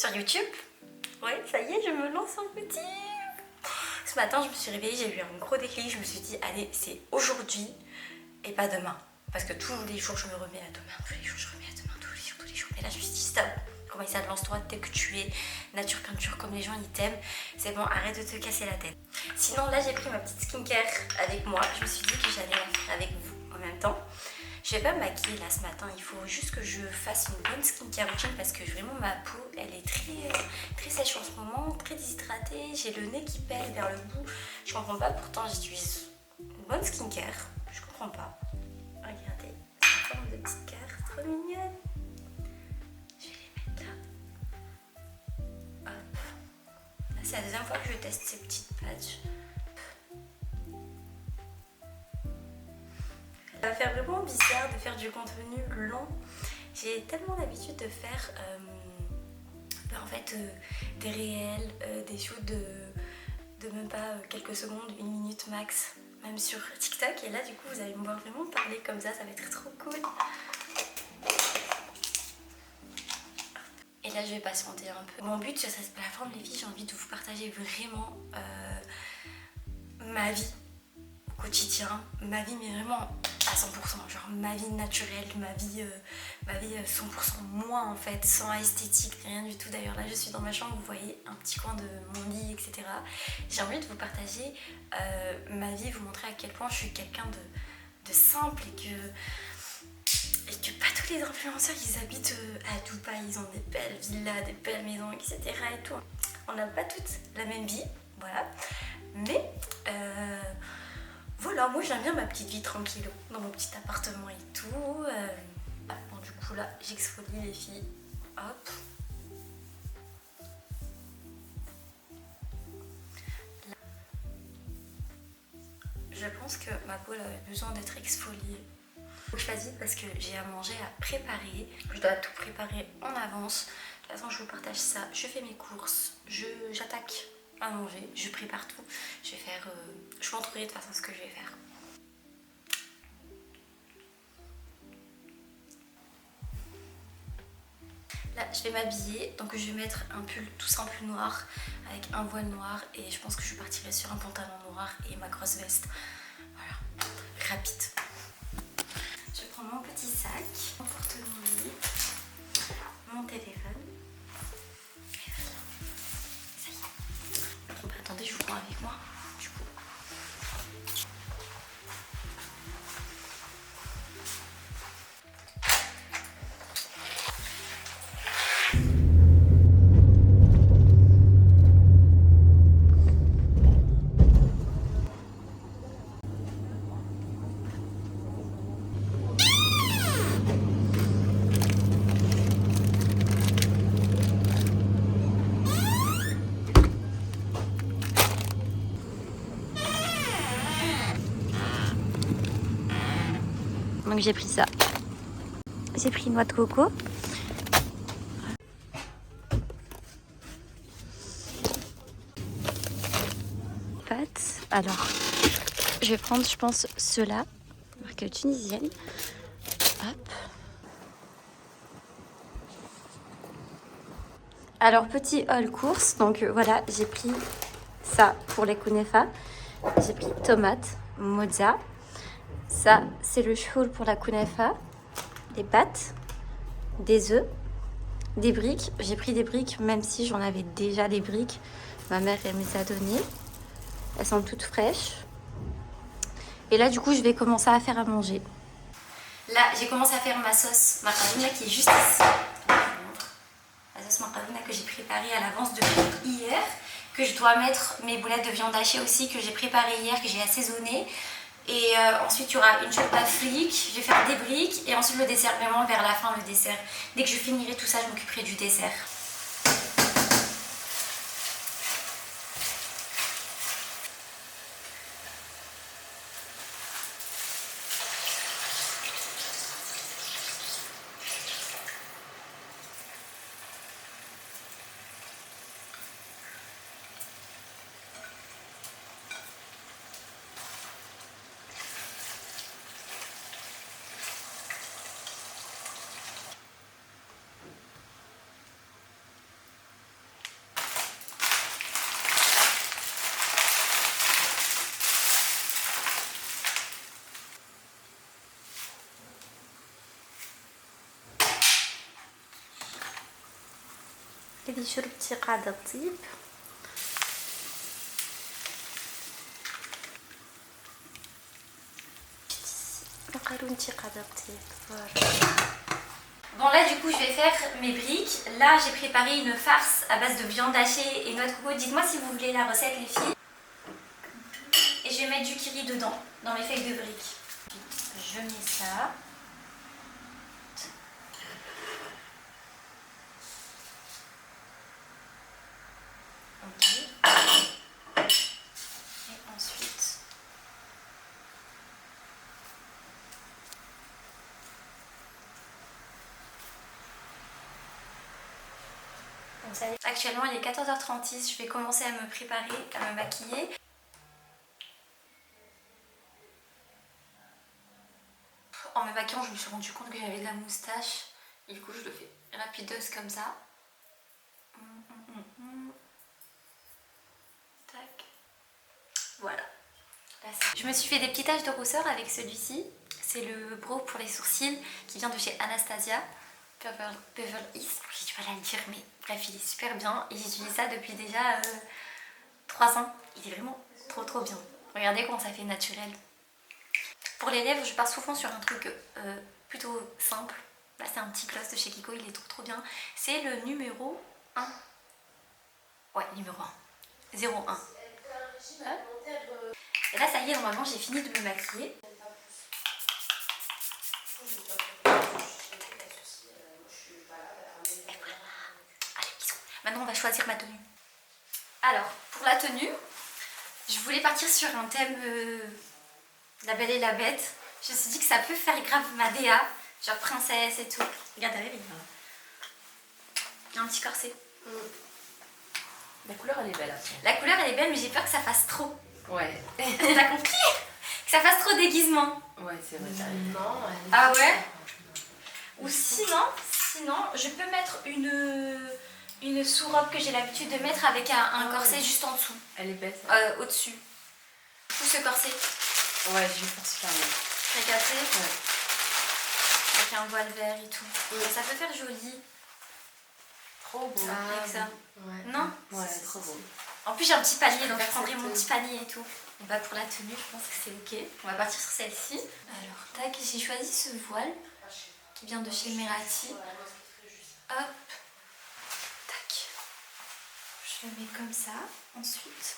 sur YouTube. Ouais, ça y est, je me lance en petit. Ce matin, je me suis réveillée, j'ai eu un gros déclic. Je me suis dit, allez, c'est aujourd'hui et pas demain. Parce que tous les jours, je me remets à demain. Tous les jours, je remets à demain. Tous les jours. Et là, je me suis dit, stop. Comment ça, lance-toi dès que tu es nature peinture comme les gens ils t'aiment. C'est bon, arrête de te casser la tête. Sinon, là, j'ai pris ma petite skincare avec moi. Je me suis dit que j'allais la faire avec vous en même temps. Je vais pas me maquiller là ce matin, il faut juste que je fasse une bonne skincare routine parce que vraiment ma peau elle est très sèche en ce moment, très déshydratée, j'ai le nez qui pèle vers le bout, je comprends pas, pourtant j'utilise une bonne skincare, je comprends pas. Regardez, c'est une forme de petite carte, trop mignonne. Je vais les mettre là. Hop. Là c'est la deuxième fois que je teste ces petites patchs. Ça va faire vraiment bizarre de faire du contenu long. J'ai tellement l'habitude de faire en fait, des réels, des shoots de même pas quelques secondes, une minute max, même sur TikTok. Et là du coup vous allez me voir vraiment parler comme ça va être trop cool. Et là je vais patienter un peu. Mon but sur cette plateforme les filles, j'ai envie de vous partager vraiment ma vie au quotidien, ma vie mais vraiment à 100%, genre ma vie naturelle, ma vie 100% moi en fait, sans esthétique, rien du tout. D'ailleurs là je suis dans ma chambre, vous voyez un petit coin de mon lit, etc. J'ai envie de vous partager ma vie, vous montrer à quel point je suis quelqu'un de simple et que pas tous les influenceurs ils habitent à Dubaï, ils ont des belles villas, des belles maisons, etc. et tout. On n'a pas toutes la même vie, voilà. Mais voilà, moi j'aime bien ma petite vie tranquille dans mon petit appartement et tout. Bon, du coup là j'exfolie les filles. Hop. Là. Je pense que ma peau elle avait besoin d'être exfoliée. Faut que je fasse vite parce que j'ai à manger à préparer. Je dois tout préparer en avance. De toute façon je vous partage ça. Je fais mes courses, j'attaque à manger, je prépare tout. Je vais faire, je vous montrerai de toute façon ce que je vais faire. Là, je vais m'habiller, donc je vais mettre un pull tout simple noir avec un voile noir et je pense que je partirai sur un pantalon noir et ma grosse veste. Voilà, rapide. Je prends mon petit sac, mon porte-monnaie, mon téléphone. Et voilà, ça y est. Bon, bah, attendez, je vous prends avec moi. Du coup. Donc j'ai pris ça. J'ai pris une noix de coco. Pâtes. Alors, je vais prendre, je pense, ceux-là, marque tunisienne. Hop. Alors, petit haul course. Donc voilà, j'ai pris ça pour les kunefa. J'ai pris tomates, mozza. Ça, c'est le choul pour la kunefa. Des pâtes, des œufs, des briques. J'ai pris des briques, même si j'en avais déjà des briques. Ma mère, elle me les a données. Elles sont toutes fraîches. Et là, du coup, je vais commencer à faire à manger. Là, j'ai commencé à faire ma sauce macaroni qui est juste ici. La sauce macaroni que j'ai préparée à l'avance depuis hier. Que je dois mettre mes boulettes de viande hachée aussi, que j'ai préparées hier, que j'ai assaisonnées. Et ensuite, il y aura une chope d'Afrique. Je vais faire des briques. Et ensuite, le dessert, vraiment vers la fin, le dessert. Dès que je finirai tout ça, je m'occuperai du dessert. اللي شربتي قاعدة تطيب. Bon là du coup je vais faire mes briques. Là j'ai préparé une farce à base de viande hachée et noix de coco. Dites-moi si vous voulez la recette les filles. Et je vais mettre du curry dedans, dans mes feuilles de briques. Je mets ça. Ok. Et ensuite... Actuellement il est 14h36, je vais commencer à me préparer, à me maquiller. En me maquillant je me suis rendu compte que j'avais de la moustache et du coup je le fais rapideuse comme ça. Tac. Voilà. Là, je me suis fait des petits taches de rousseur avec celui-ci. C'est le brow pour les sourcils qui vient de chez Anastasia. Beverly Hills, j'ai du mal à le dire, mais bref, il est super bien et j'utilise ça depuis déjà 3 ans. Il est vraiment trop bien. Regardez comment ça fait naturel. Pour les lèvres, je pars souvent sur un truc plutôt simple. Là, c'est un petit gloss de chez Kiko, il est trop bien. C'est le numéro 1. Ouais, numéro 1. 01. Et là, ça y est, normalement, j'ai fini de me maquiller. Maintenant, on va choisir ma tenue. Alors, pour la tenue, je voulais partir sur un thème La Belle et la Bête. Je me suis dit que ça peut faire grave ma DA, genre princesse et tout. Regarde, il y a un petit corset. La couleur, elle est belle. Après. La couleur, elle est belle, mais j'ai peur que ça fasse trop. Ouais. T'as compris? Que ça fasse trop déguisement. Ouais, c'est vrai. Non, ah ouais? Ou sinon, je peux mettre une sous-robe que j'ai l'habitude de mettre avec un corset juste en dessous. Elle est belle. Au-dessus. Tout ce corset. Ouais, je vais faire super bien. Regardez. Ouais. Avec un voile vert et tout. Ça peut faire joli. Trop beau. Avec ça. Ouais. Non? Ouais, trop beau. En plus j'ai un petit panier, donc je prendrai mon petit panier et tout. Et bah pour la tenue, je pense que c'est ok. On va partir sur celle-ci. Alors tac, j'ai choisi ce voile qui vient de chez Merati. Hop. Tac. Je le mets comme ça. Ensuite,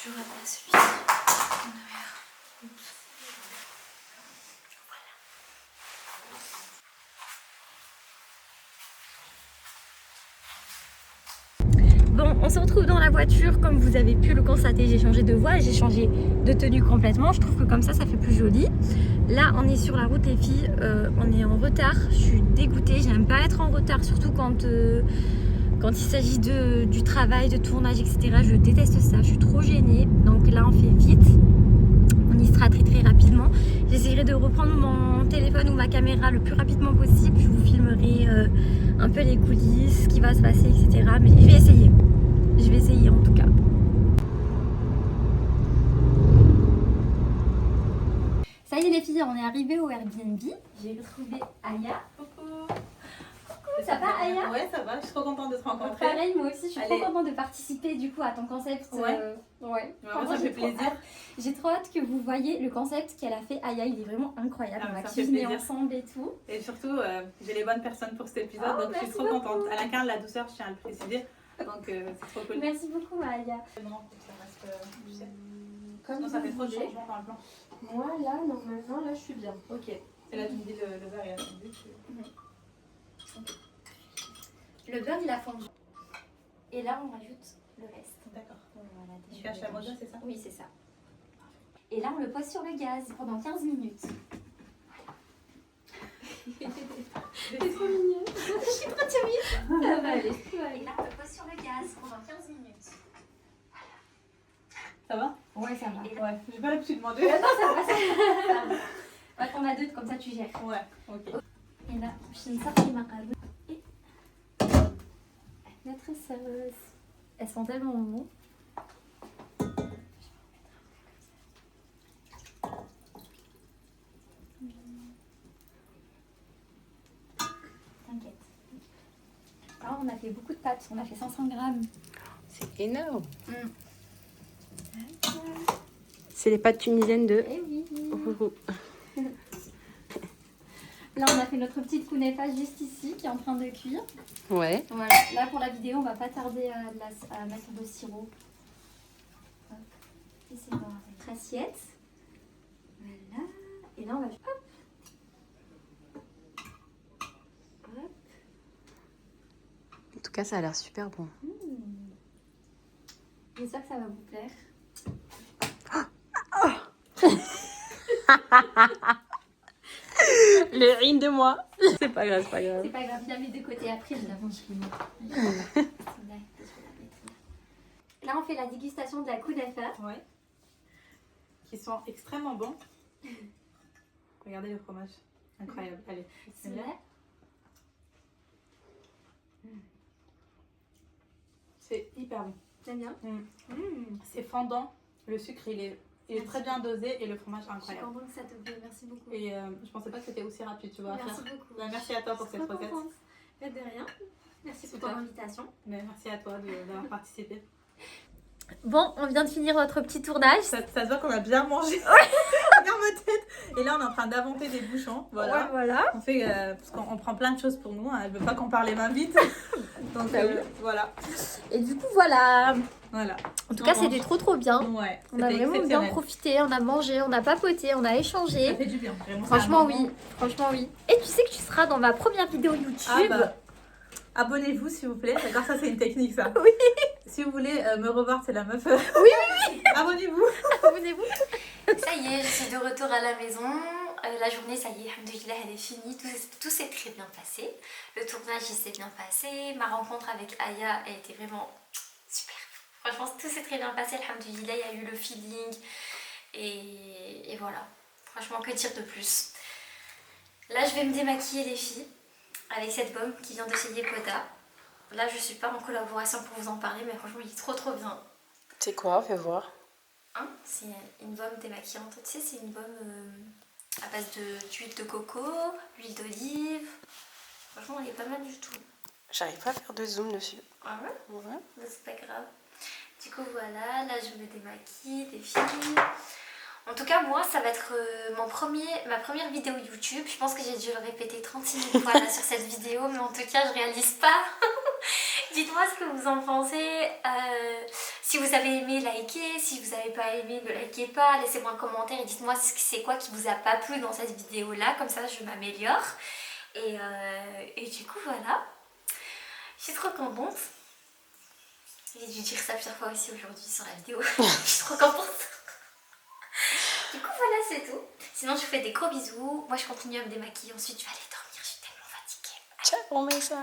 je reprends celui-ci en arrière. Oups. Bon, on se retrouve dans la voiture, comme vous avez pu le constater, j'ai changé de voie, j'ai changé de tenue complètement, je trouve que comme ça fait plus joli. Là, on est sur la route les filles, on est en retard, je suis dégoûtée, j'aime pas être en retard, surtout quand il s'agit du travail, de tournage, etc. Je déteste ça, je suis trop gênée, donc là on fait vite, on y sera très rapidement. J'essaierai de reprendre mon téléphone ou ma caméra le plus rapidement possible, je vous filmerai un peu les coulisses, ce qui va se passer, etc. Mais je vais essayer. Je vais essayer en tout cas. Ça y est les filles, on est arrivé au Airbnb. J'ai retrouvé Aya. Coucou. Coucou, ça va Aya? Ouais, ça va, je suis trop contente de te rencontrer. Pareil, moi aussi, je suis trop contente de participer du coup à ton concept. Ouais. Ouais. Moi, ça fait plaisir. J'ai trop hâte que vous voyez le concept qu'elle a fait. Aya, il est vraiment incroyable. Ah, on va ça fait cuisiner plaisir. ensemble et tout. Et surtout, j'ai les bonnes personnes pour cet épisode, Oh, donc je suis trop merci contente. Elle incarne la douceur, je tiens à le préciser. Donc c'est trop cool. Merci beaucoup Aya. Non, ça reste, tu sais. Comme Sinon, ça vous fait trop de voulez. changements dans le plan. Moi, là, normalement, là, je suis bien. Ok. Et là, tu me dis le beurre, il a fondu. Le beurre il a fondu. Et là on rajoute le reste. D'accord. Voilà, Tu caches la moja, c'est ça? Oui, c'est ça. Et là on le pose sur le gaz pendant 15 minutes. C'est trop mignon. Je suis trop timide. Ça va aller. Et là on le pose sur le gaz pendant 15 minutes. Ça va? Ouais, ça va. Ouais. J'ai pas l'habitude de demander. Non, ça va, ça va. On va prendre la 2, comme ça tu gères. Ouais, ok. Et là, je ne sais pas les macarons. Et notre sauce. Elles sont tellement bonnes. T'inquiète. Alors, on a fait beaucoup de pâtes On a fait 500 grammes. C'est énorme. Mm. C'est les pâtes tunisiennes de... Eh oui. Là, on a fait notre petite kunefa juste ici, qui est en train de cuire. Ouais. Voilà. Là, pour la vidéo, on va pas tarder à mettre le sirop. Hop. Et c'est dans notre assiette. Voilà. Et là, on va... Hop. Hop. En tout cas, ça a l'air super bon. J'espère que ça va vous plaire. Le rire de moi. C'est pas grave, c'est pas grave. C'est pas grave, je la mets de côté après, je la mange chez moi. Là, on fait la dégustation de la kunefa. Ouais. Qui sont extrêmement bons. Regardez le fromage. Incroyable. Allez, c'est bien. C'est hyper bon. T'aimes bien? C'est fondant. Le sucre, il est très bien dosé et le fromage Je suis incroyable. contente que ça te plaît, merci beaucoup. Et je pensais pas que c'était aussi rapide, tu vois. à Merci faire. beaucoup. Bah, merci à toi pour cette recette. De rien. Merci pour Super. ton invitation. Mais merci à toi d'avoir participé. Bon, on vient de finir notre petit tournage. Ça se voit qu'on a bien mangé. Regarde ma tête. Et là, on est en train d'inventer des bouchons. Voilà. Ouais, voilà. On fait parce qu'on prend plein de choses pour nous. Hein. Elle veut pas qu'on parle les mains vite. Donc voilà. Et du coup, voilà. Voilà. En tout On cas, mange. c'était trop bien. Ouais. On a c'était vraiment bien exceptionnel. profité, on a mangé, on a papoté, on a Ça échangé. fait du bien. Vraiment, Franchement, c'est un moment. oui. Franchement, oui. Et tu sais que tu seras dans ma première vidéo YouTube. Ah bah, abonnez-vous s'il vous plaît. D'accord, ça c'est une technique ça. Oui. Si vous voulez me revoir, c'est la meuf. Oui. Abonnez-vous. Abonnez-vous. Ça y est, je suis de retour à la maison. La journée, ça y est, alhamdoulilah, elle est finie. Tout s'est très bien passé. Le tournage, il s'est bien passé. Ma rencontre avec Aya, elle était vraiment super. Franchement, tout s'est très bien passé. Alhamdoulilah, il y a eu le feeling. Et voilà. Franchement, que dire de plus? Là, je vais me démaquiller, les filles, avec cette baume qui vient de chez Yepoda. Là, je suis pas en collaboration pour vous en parler, mais franchement, il est trop bien. C'est quoi? Fais voir. Hein, c'est une baume démaquillante. Tu sais, c'est une baume à base d'huile de coco, huile d'olive. Franchement, elle est pas mal du tout. J'arrive pas à faire de zoom dessus. Ah ouais? Ouais. Bah, c'est pas grave. Du coup, voilà, là, je me démaquille, les filles. En tout cas, moi, ça va être ma première vidéo YouTube. Je pense que j'ai dû le répéter 36 000 fois là, sur cette vidéo, mais en tout cas, je réalise pas. Dites-moi ce que vous en pensez. Si vous avez aimé, likez. Si vous n'avez pas aimé, ne likez pas. Laissez-moi un commentaire et dites-moi c'est quoi qui vous a pas plu dans cette vidéo-là. Comme ça, je m'améliore. Et du coup, voilà. Je suis trop contente. J'ai dû dire ça plusieurs fois aussi aujourd'hui sur la vidéo. Je suis trop contente. Du coup, voilà, c'est tout. Sinon, je vous fais des gros bisous. Moi, je continue à me démaquiller. Ensuite, je vais aller dormir. Je suis tellement fatiguée. Ciao, on met ça.